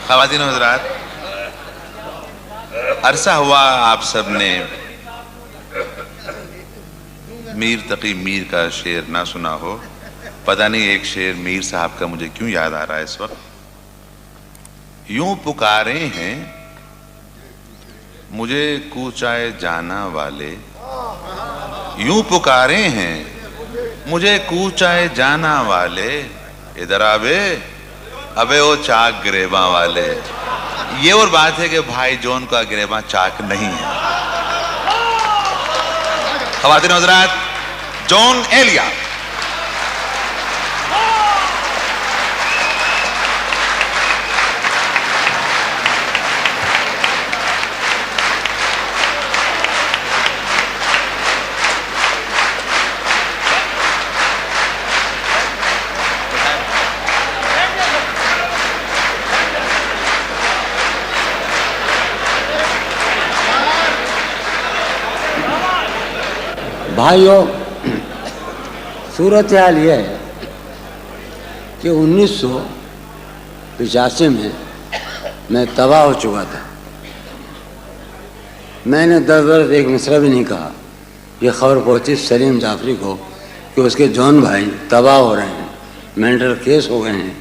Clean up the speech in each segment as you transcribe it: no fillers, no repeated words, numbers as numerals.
خواتین و حضرات، عرصہ ہوا آپ سب نے میر تقی میر کا شعر نہ سنا ہو. پتہ نہیں ایک شعر میر صاحب کا مجھے کیوں یاد آ رہا ہے اس وقت. یوں پکارے ہیں مجھے کوچائے جانا والے، یوں پکارے ہیں مجھے کوچائے جانا والے، ادھر آبے ابے وہ چاک گریباں والے. یہ اور بات ہے کہ بھائی جون کا گریباں چاک نہیں ہے. خواتین و حضرات، جون ایلیا. بھائیوں، صورتحال یہ ہے کہ 1985 میں تباہ ہو چکا تھا. میں نے 10 برس ایک مصرع بھی نہیں کہا. یہ خبر پہنچی سلیم جعفری کو کہ اس کے جون بھائی تباہ ہو رہے ہیں، مینٹل کیس ہو گئے ہیں،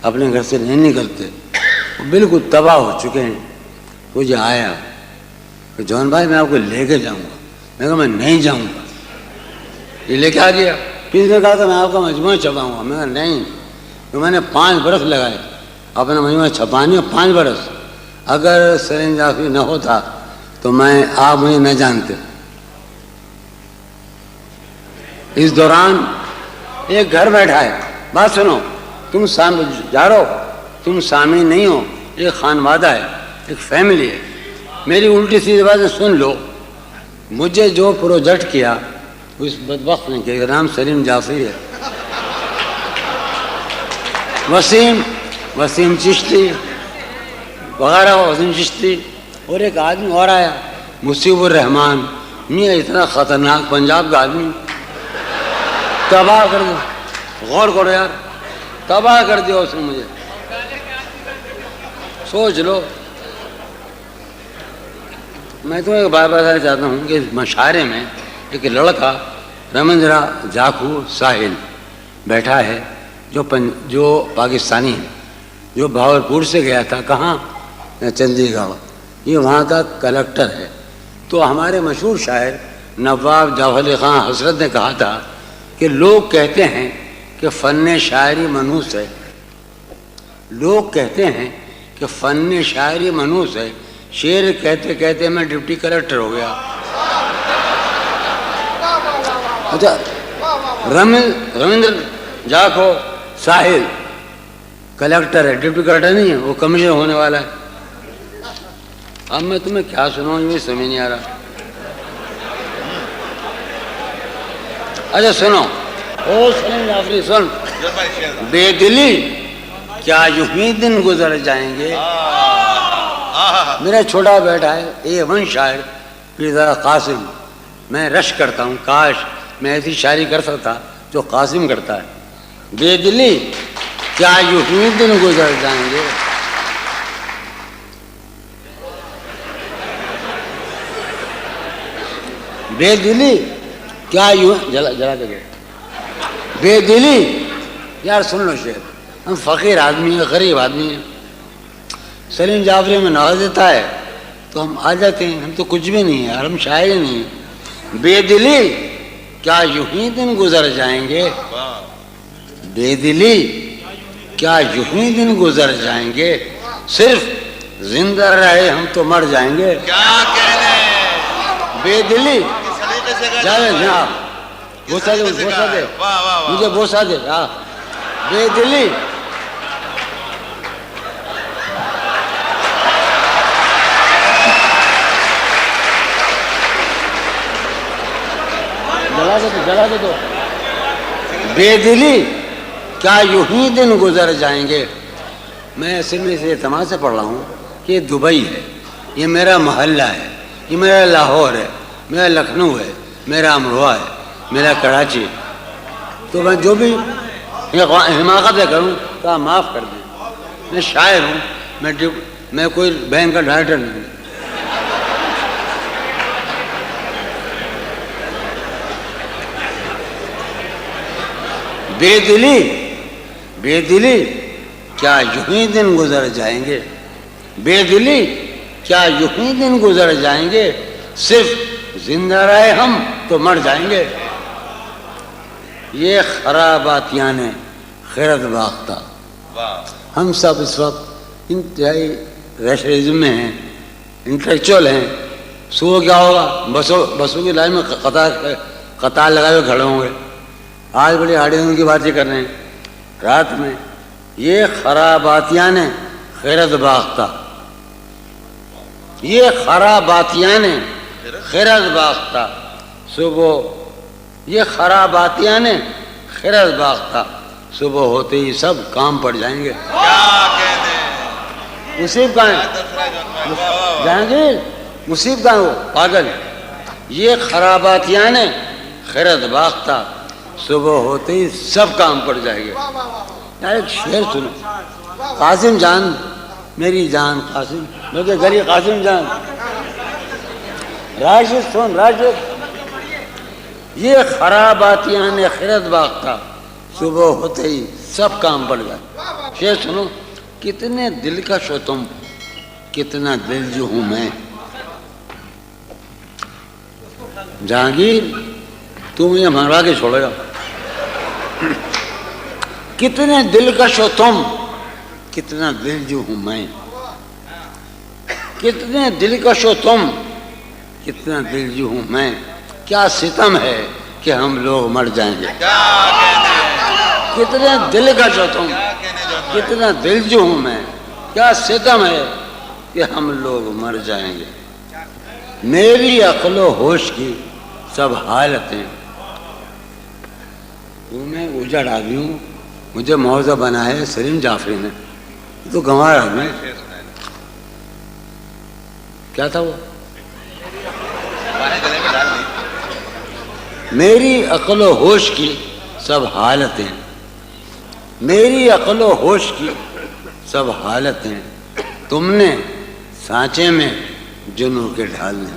اپنے گھر سے نہیں نکلتے، وہ بالکل تباہ ہو چکے ہیں. مجھے آیا کہ جون بھائی میں آپ کو لے کے جاؤں گا. میں کہا میں نہیں جاؤں گا. یہ لے کے آ گیا. پھر نے کہا تھا میں آپ کا مجموعہ چھپاؤں گا. میں کہا نہیں. تو میں نے 5 برس لگائے اپنا مجموعہ چھپانے. 5 برس. اگر سلیم جعفری نہ ہوتا تو آپ مجھے نہ جانتے. اس دوران ایک گھر بیٹھا ہے. بات سنو، تم جا رہو، تم سامعین نہیں ہو. ایک خانوادہ ہے، ایک فیملی ہے. میری الٹی سیدھی باتیں سن لو. مجھے جو پروجیکٹ کیا اس بدبخت نے کیا. نام سلیم جعفری ہے. وسیم چشتی وغیرہ، وسیم چشتی اور ایک آدمی اور آیا مصیب الرحمان. میاں اتنا خطرناک پنجاب کا آدمی، تباہ کر دیا. غور کرو یار، تباہ کر دیا اس نے مجھے. سوچ لو. میں تمہیں ایک بات بتانا چاہتا ہوں کہ مشاعرے میں ایک لڑکا رمیندرا جاکھو ساحل بیٹھا ہے جو پاکستانی ہے، جو بہاولپور سے گیا تھا. کہاں؟ چندی گڑھ. یہ وہاں کا کلکٹر ہے. تو ہمارے مشہور شاعر نواب جعفر علی خان حضرت نے کہا تھا کہ لوگ کہتے ہیں کہ فن شاعری منحوس ہے. لوگ کہتے ہیں کہ فن شاعری منحوس ہے. شعر کہتے کہتے میں ڈپٹی کلکٹر ہو گیا. اچھا، رمیندر جاکھو ساحل کلکٹر ہے، ڈپٹی کلکٹر نہیں ہے. وہ کمشنر ہونے والا ہے. اب میں تمہیں کیا سناؤں یہ سمجھ نہیں آ رہا. اچھا سنو. او سلیم جعفری سن. بے دلی کیا یوں ہی دن گزر جائیں گے. میرا چھوٹا بیٹا ہے A1 شاعر پیرزادہ قاسم. میں رش کرتا ہوں کاش میں ایسی شاعری کر سکتا جو قاسم کرتا ہے. بے دلی کیا یوں ہی دن گزر جائیں گے. بے دلی کیا یوں جلا دے. بے دلی یار سن لو شعر. ہم فقیر آدمی ہیں، غریب آدمی ہیں. سلیم جعفری میں نواز دیتا ہے تو ہم آ جاتے ہیں. ہم تو کچھ بھی نہیں ہیں، ہم شاعر ہی نہیں ہیں. بے دلی کیا یوں ہی دن گزر جائیں گے. بے دلی کیا یوں ہی دن گزر جائیں گے. صرف زندہ رہے ہم تو مر جائیں گے. کیا کہنے. بے دلی جائے جناب. بوسا دے مجھے، بوسا دے. بے دلی جلا دے دو. بے دلی کیا یوں ہی دن گزر جائیں گے. میں اصل میں اسے اعتماد سے پڑھ رہا ہوں کہ یہ دبئی ہے، یہ میرا محلہ ہے، یہ میرا لاہور ہے، میرا لکھنؤ ہے، میرا امروہہ ہے، میرا کراچی. تو میں جو بھی حماقت کروں تو آپ معاف کر دیں. میں شاعر ہوں، میں کوئی بینک کا ڈائریکٹر نہیں. بے دلی کیا یوں ہی دن گزر جائیں گے؟ بے دلی کیا یوں ہی دن گزر جائیں گے؟ صرف زندہ رہے ہم تو مر جائیں گے. یہ خراباتیاں نے خیرت باختہ. ہم سب اس وقت انتہائی ریشنلزم میں ہیں، انٹلیکچوئل ہیں. صبح کیا ہوگا؟ بسوں کی لائن میں قطار لگائے ہوئے کھڑے ہوں گے. آج بڑی آڈیوں کی باتیں کر رہے ہیں. رات میں یہ خراباتیاں نے خیرت باختہ. یہ خراباتیاں نے خیرت باختہ. صبح یہ خراباتیاں نے خیرت باختہ. صبح ہوتے ہی سب کام پڑ جائیں گے. مصیب کہاں ہے جہانگیر؟ مصیب کہاں ہو پاگل؟ یہ خراباتیاں نے خیرت باختہ. صبح ہوتے ہی سب کام پڑ جائیں گے. ایک شعر سنو. قاسم جان میری جان قاسم، مجھے گلی قاسم جان. راشد سن راشد. یہ خراباتیاں نے خیرت باختہ. صبح ہوتے ہی سب کام پڑ گئے. شعر سنو. کتنے دلکش ہو تم، کتنا دل جو ہوں میں. جہانگیر تو مجھے مروا کے چھوڑے گا. کتنے دلکش ہو تم، کتنا دل جو ہوں میں. کتنے دلکش ہو تم، کتنا دل جو ہوں میں. کیا ستم ہے کہ ہم لوگ مر جائیں گے. کتنے دلکش ہو تم، کتنا دل جو ہوں میں. کیا ستم ہے کہ ہم لوگ مر جائیں گے. میری عقل و ہوش کی سب حالتیں. میں اجڑ آدمی ہوں، مجھے موضوع بنا ہے سلیم جعفری نے. تو گنوار آدمی کیا تھا وہ؟ میری عقل و ہوش کی سب حالتیں. میری عقل و ہوش کی سب حالتیں تم نے سانچے میں جنوں کے ڈھالنے.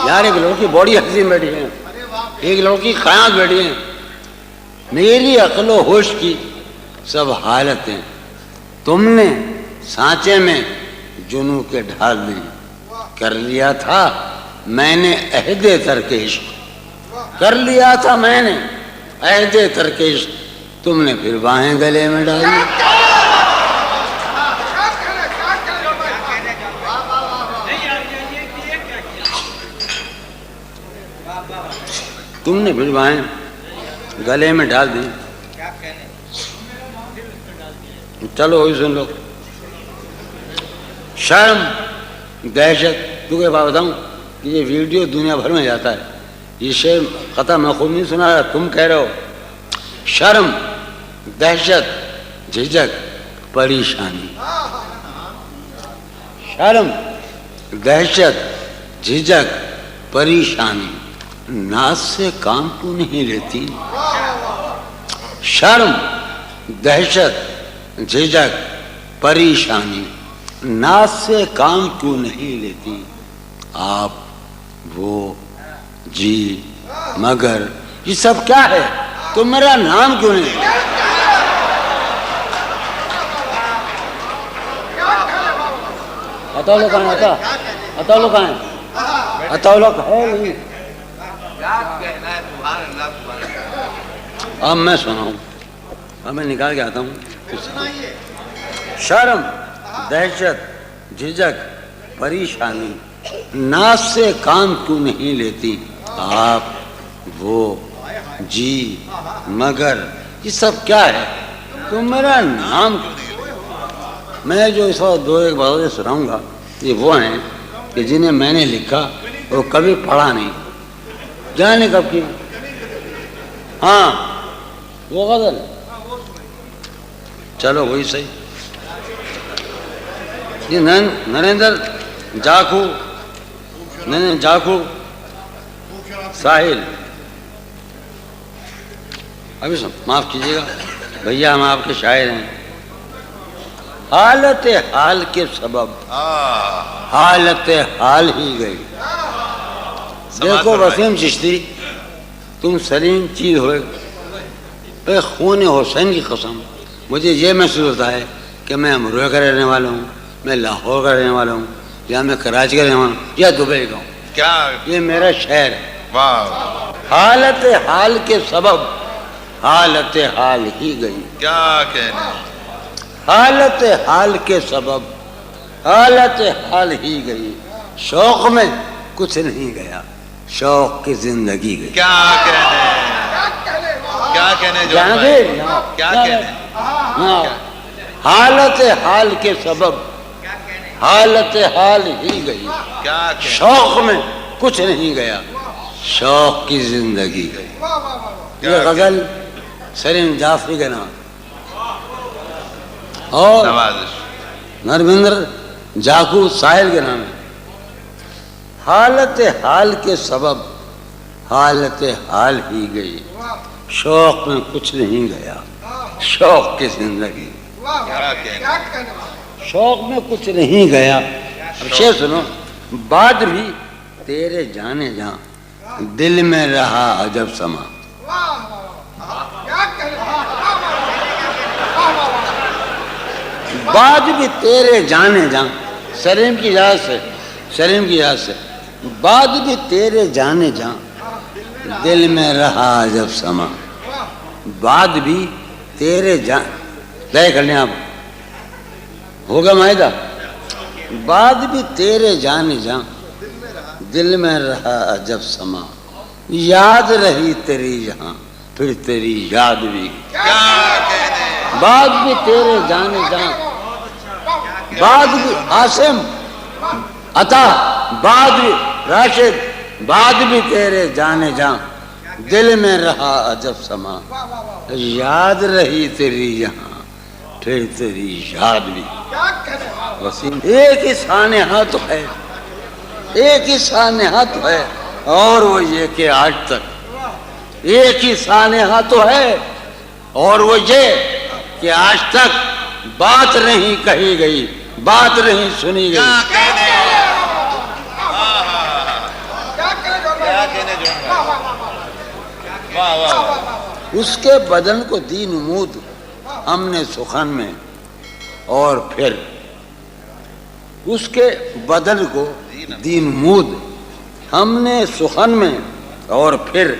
یار ایک لڑکی بوڑی حسین بیٹھی ہے، ایک لڑکی قیاس بیٹھی ہے. میری عقل و ہوش کی سب حالتیں تم نے سانچے میں جنوں کے ڈھال دی. کر لیا تھا میں نے عہد ترک عشق. کر لیا تھا میں نے عہد ترک عشق. تم نے پھر باہیں گلے میں ڈالی. تم نے پھر باہیں گلے میں ڈال دی. چلو وہی سن لو. شرم دہشت. تو کہ بات بتاؤں کہ یہ ویڈیو دنیا بھر میں جاتا ہے. یہ شعر قطع میں خوب نہیں سنا رہا، تم کہہ رہے ہو. شرم دہشت جھجک پریشانی. شرم دہشت جھجک پریشانی ناز سے کام کیوں نہیں لیتی. شرم دہشت جھجک پریشانی ناز سے کام کیوں نہیں لیتی. آپ وہ جی مگر یہ سب کیا ہے؟ تم میرا نام کیوں نہیں؟ اتا لوگ کہاں ہے؟ اتا لوگ کہاں ہے؟ اتا لوگ ہے نہیں. اب میں سناؤں، اب میں نکال کے آتا ہوں. شرم دہشت جھجک پریشانی ناز سے کام کیوں نہیں لیتی. آپ وہ جی مگر یہ سب کیا ہے؟ تم میرا نام. میں جو اس وقت دو ایک باتیں سناؤں گا یہ وہ ہیں کہ جنہیں میں نے لکھا وہ کبھی پڑھا نہیں، جانے کب کی. ہاں وہ غزل. چلو وہی صحیح. یہ نریندر جاکھو ساحل. ابھی معاف کیجیے گا بھیا، ہم آپ کے شاعر ہیں. حالت حال کے سبب حالت حال ہی گئی. دیکھو وسیم چشتی، تم سلیم چیز ہوئے، اے خون حسین کی قسم مجھے یہ محسوس ہوتا ہے کہ میں امروہہ کا رہنے والا ہوں، میں لاہور کا رہنے والا ہوں، یا میں کراچی کا رہنے والا ہوں، یا دبئی کا ہوں. کیا یہ میرا شہر ہے. واہ، حالت حال کے سبب حالت حال ہی گئی. کیا کہنے. حالت حال کے سبب حالت حال ہی گئی. شوق میں کچھ نہیں گیا، شوق کی زندگی گئی. کیا کہنے، کیا کہنے جو کیا کہنے. ہاں، حالت حال کے سبب حالت حال ہی گئی. کیا کہنے. شوق میں کچھ نہیں گیا، شوق کی زندگی گئی. یہ غزل سلیم جعفری کا نام اور نوازش نرمندر جاکو ساحل کے نام ہے. حالت حال کے سبب حالت حال ہی گئی، شوق میں کچھ نہیں گیا، شوق کی زندگی. کیا کہنے. شوق میں کچھ نہیں گیا. اب شعر سنو. بعد بھی تیرے جانے جاں دل میں رہا عجب سما. بعد بھی تیرے جانے جاں، سلیم کی اجازت سے، سلیم کی اجازت سے، بعد بھی تیرے جانے جاں دل میں رہا عجب سما. بعد بھی تیرے جان لے کر لیں آپ، ہوگا معاہدہ. بعد بھی تیرے جانے جاں دل میں رہا عجب سما. یاد رہی تیری یہاں پھر تیری یاد بھی. کیا کہنے. بعد بھی تیرے جانے جاں، بعد بھی عاصم عطا، بعد بھی راشد، بعد بھی تیرے جانے جاں دل میں رہا عجب سما. یاد رہی تیری یہاں پھر تیری یاد بھی. وسیم ایک ہی سانحہ تو ہے، ایک ہی سانحہ تو ہے، اور وہ یہ کہ آج تک ایک ہی سانحہ تو ہے، اور وہ یہ کہ آج تک بات نہیں کہی گئی، بات نہیں سنی گئی. کیا کہنے. کیا کہنے جو. واہ واہ. اس کے بدن کو دی نمود ہم نے سخن میں، اور پھر اس کے بدن کو دی نمود ہم نے سخن میں، اور پھر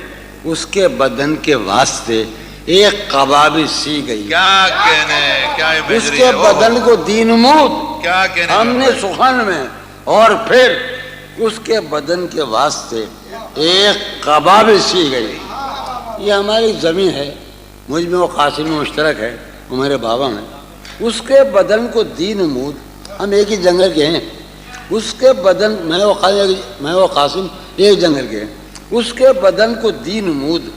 اس کے بدن کے واسطے ایک قبابی سی گئی. کیا کہنے. کیا اس کے بدن کو دی نمود کیا کہنے ہم نے سخن میں، اور پھر اس کے بدن کے واسطے ایک قبابی سی گئی. یہ ہماری زمین ہے، مجھ میں وہ قاسم مشترک ہے، وہ میرے بابا میں. اس کے بدن کو دی نمود، ہم ایک ہی جنگل کے ہیں. اس کے بدن میں وہ قاسم ایک جنگل کے ہیں. اس کے بدن کو دی نمود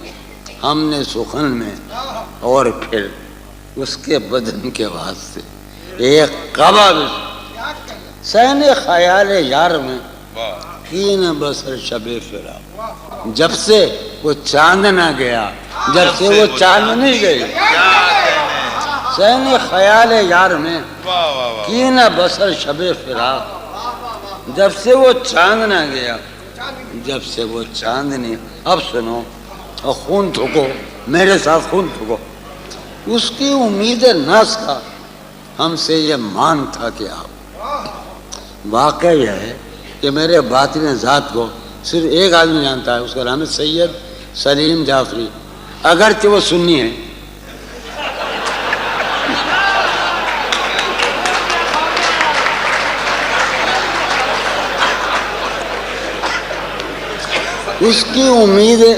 ہم نے سخن میں، اور پھر اس کے بدن کے واسطے ایک قبابی. سین خیال یار میں کین بسر شب فرا. جب سے وہ چاند نہ گیا، جب سے وہ چاند نہیں گئی. سین خیال یار میں کین بسر شب فرا. جب سے وہ چاند نہ گیا، جب سے وہ چاند نہیں. اب سنو اور خون تھوکو، میرے ساتھ خون تھوکو. اس کی امید ناز کا ہم سے یہ مان تھا کہ آپ. واقعہ یہ ہے کہ میرے باطن ذات کو صرف ایک آدمی جانتا ہے، اس کا نام ہے سید سلیم جعفری، اگرچہ وہ سنی ہے. اس کی امید ہے.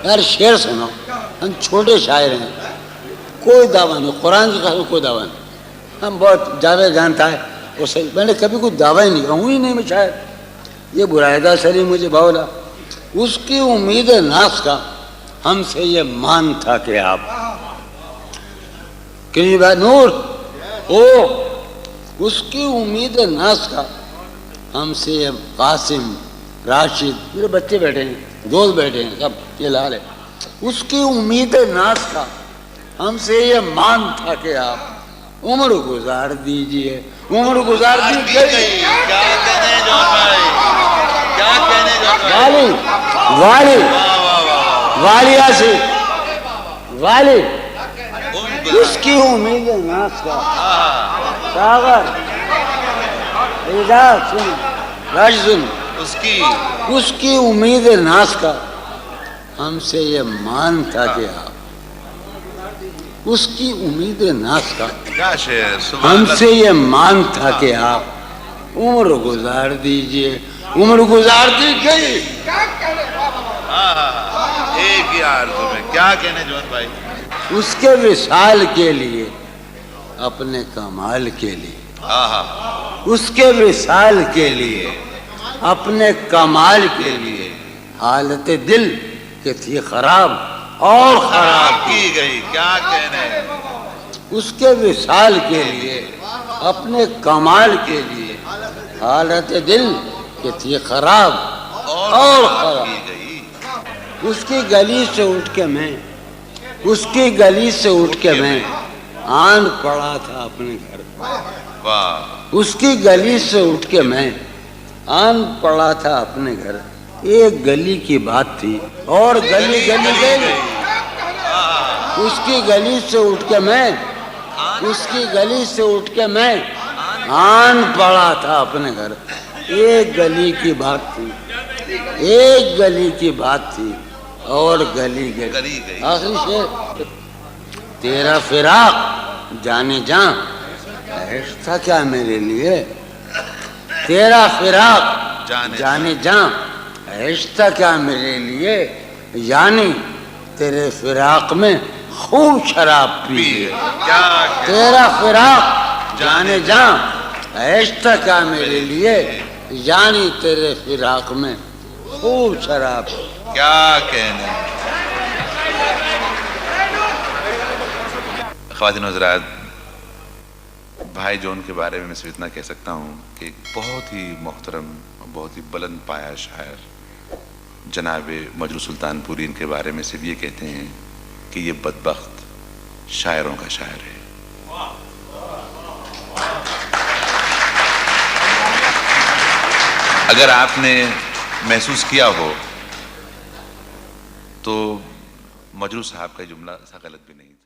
یار شعر سنو، ہم چھوٹے شاعر ہیں، کوئی دعویٰ نہیں، قرآن کی قسم کوئی دعویٰ نہیں. ہم بہت جاوید جانتا ہے وہ صحیح، میں نے کبھی کوئی دعویٰ ہی نہیں کہا، ہوں ہی نہیں میں شاعر. یہ برائدہ سلیم مجھے باولا. اس کی امید ناز کا ہم سے یہ مان تھا کہ آپ کہ بھائی نور او. اس کی امید ناز کا ہم سے یہ قاسم راشد، میرے بچے بیٹھے ہیں، دوست بیٹھے ہیں، سب یہ لال ہے. اس کی امید ناز کا ہم سے یہ مان تھا کہ آپ عمر گزار دیجئے، عمر گزار دی گئی۔ کیا کہنے جون بھائی، کیا کہنے جون بھائی، والی والی واہ واہ واہ، والیا سے والی عمر اس کی امید ناس کا آہا، ساغر اعجاز سن راج سن، اس کی امید ناس کا ہم سے یہ مان تھا کہ آپ، اس کی امید ناس کا کیا شعر، سبحان ہم اللہ۔ سے یہ مان تھا کہ آپ عمر گزار دیجئے، عمر گزار دی گئی۔ آہا، ایک ہی آرزو میں، کیا کہنے جون بھائی، اس کے وصال کے لیے، اپنے کمال کے لیے، آہا، اس کے وصال کے لیے، اپنے کمال کے لیے حالت دل کہ تھی خراب اور خراب، کی گئی، کیا کہنے، اس کے وصال کے لیے، اپنے کمال کے لیے حالت دل کہ تھی خراب اور خراب۔ کی گئی، اس کی گلی سے اٹھ کے میں، اس کی گلی سے اٹھ کے میں آن پڑا تھا اپنے گھر، واہ، اس کی گلی سے اٹھ کے میں آن پڑا تھا اپنے گھر۔ ایک گلی کی بات تھی اور گلی گلی گئی، اس کی گلی سے اٹھ کے میں، اس کی گلی سے اٹھ کے میں آن پڑا تھا اپنے گھر۔ ایک گلی کی بات تھی، ایک گلی کی بات تھی اور گلی گئی۔ آخری شعر، تیرا فراق جانے جاں عشق تھا کیا میرے لیے، تیرا فراق جانے جاں عشق تھا کیا میرے لیے، یعنی تیرے فراق میں خوب شراب پی گئے۔ تیرا فراق جانے جاں عشق تھا کیا میرے لیے، یعنی تیرے فراق میں خوب شراب۔ کیا کہنے۔ خواتین و حضرات، بھائی جون کے بارے میں میں صرف اتنا کہہ سکتا ہوں کہ ایک بہت ہی محترم، بہت ہی بلند پایا شاعر جناب مجروح سلطان پوری ان کے بارے میں صرف یہ کہتے ہیں کہ یہ بدبخت شاعروں کا شاعر ہے۔ اگر آپ نے محسوس کیا ہو تو مجروح صاحب کا جملہ ایسا غلط بھی نہیں تھا۔